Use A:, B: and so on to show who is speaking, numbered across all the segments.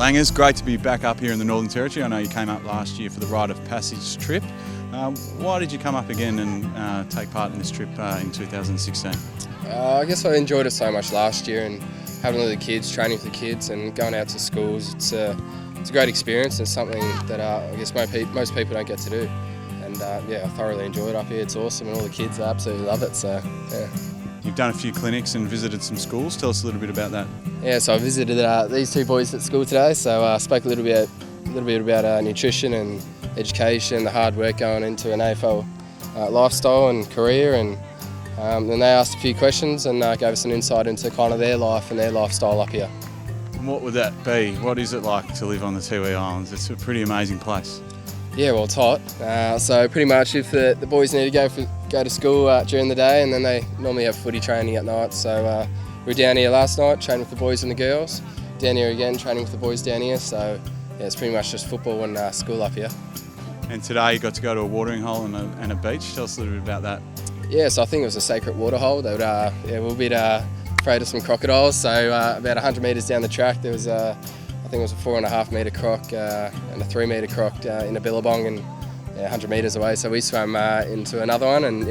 A: Langers, great to be back up here in the Northern Territory. I know you came up last year for the Rite of Passage trip. Why did you come up again and take part in this trip in 2016?
B: I guess I enjoyed it so much last year, and having a look at the kids, training with the kids and going out to schools. It's a great experience and something that I guess most people don't get to do. And I thoroughly enjoy it up here. It's awesome, and all the kids absolutely love it. So yeah.
A: You've done a few clinics and visited some schools. Tell us a little bit about that.
B: Yeah, so I visited these two boys at school today. So I spoke a little bit about nutrition and education, the hard work going into an AFL lifestyle and career, and then they asked a few questions and gave us an insight into kind of their life and their lifestyle up here.
A: And what would that be? What is it like to live on the Tiwi Islands? It's a pretty amazing place.
B: Yeah, well, it's hot. So pretty much if the boys need to go to school during the day, and then they normally have footy training at night. So we were down here last night training with the boys and the girls. Down here again training with the boys down here. So yeah, it's pretty much just football and school up here.
A: And today you got to go to a watering hole and a beach. Tell us a little bit about that.
B: Yeah, so I think it was a sacred water hole. They would, we were a bit afraid of some crocodiles. So about 100 metres down the track, there was I think it was a 4.5 metre croc and a 3 metre croc in a billabong, and 100 metres away. So we swam into another one, and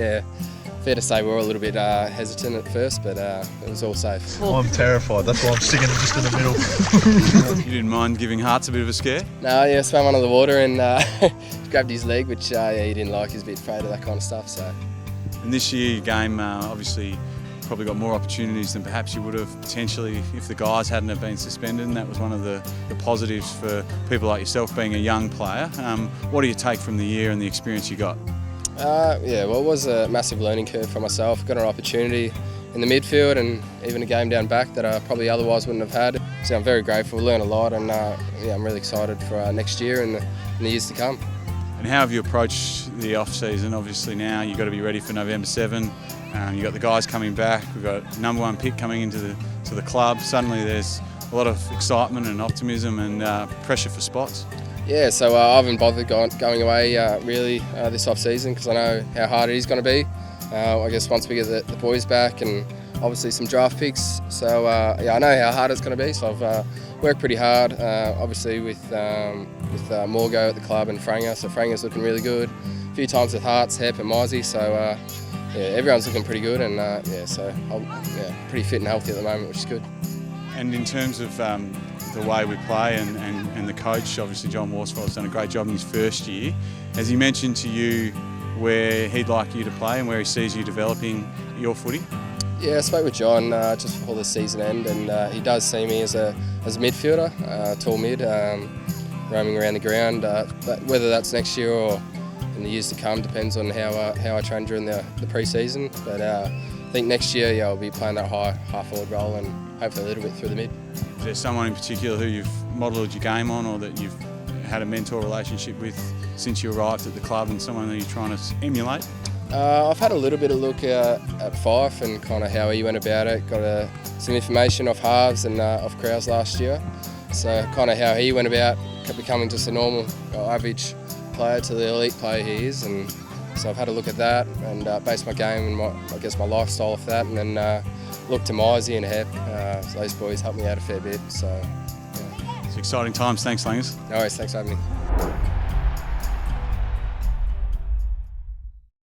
B: fair to say we were a little bit hesitant at first, but it was all safe.
C: I'm terrified. That's why I'm sticking just in the middle.
A: You didn't mind giving Hearts a bit of a scare?
B: No, yeah, swam under the water and grabbed his leg, which he didn't like. He was a bit afraid of that kind of stuff. So.
A: And this year your game obviously probably got more opportunities than perhaps you would have potentially if the guys hadn't have been suspended, and that was one of the positives for people like yourself being a young player. What do you take from the year and the experience you got?
B: Well, it was a massive learning curve for myself. Got an opportunity in the midfield and even a game down back that I probably otherwise wouldn't have had. So I'm very grateful, learned a lot, and I'm really excited for next year and the years to come.
A: And how have you approached the off-season? Obviously now you've got to be ready for November 7. You've got the guys coming back. We've got #1 pick coming into the club. Suddenly there's a lot of excitement and optimism and pressure for spots. Yeah,
B: so I haven't bothered going away really this off-season because I know how hard it is going to be. I guess once we get the boys back and obviously some draft picks. So I know how hard it's going to be. So I've worked pretty hard, obviously with Morgo at the club and Franger. So Franger's looking really good. A few times with Hearts, Hep and Mizey. So everyone's looking pretty good, and so I'm pretty fit and healthy at the moment, which is good.
A: And in terms of the way we play and the coach, obviously John Worsfold's done a great job in his first year. Has he mentioned to you where he'd like you to play and where he sees you developing your footy?
B: Yeah, I spoke with John just before the season end, and he does see me as a midfielder, tall mid, roaming around the ground. But whether that's next year or in the years to come depends on how I train during the pre-season. But I think next year, I'll be playing that high half-forward role and hopefully a little bit through the mid.
A: Is there someone in particular who you've modelled your game on, or that you've had a mentor relationship with since you arrived at the club, and someone that you're trying to emulate?
B: I've had a little bit of look at Fife and kind of how he went about it. Got some information off halves and off Krause last year. So kind of how he went about becoming just a normal average player to the elite player he is, and so I've had a look at that and based my game and my lifestyle off that, and then looked to Mizey and Hep. So those boys helped me out a fair bit. So
A: It's exciting times. Thanks, Langers.
B: No worries, thanks for having me.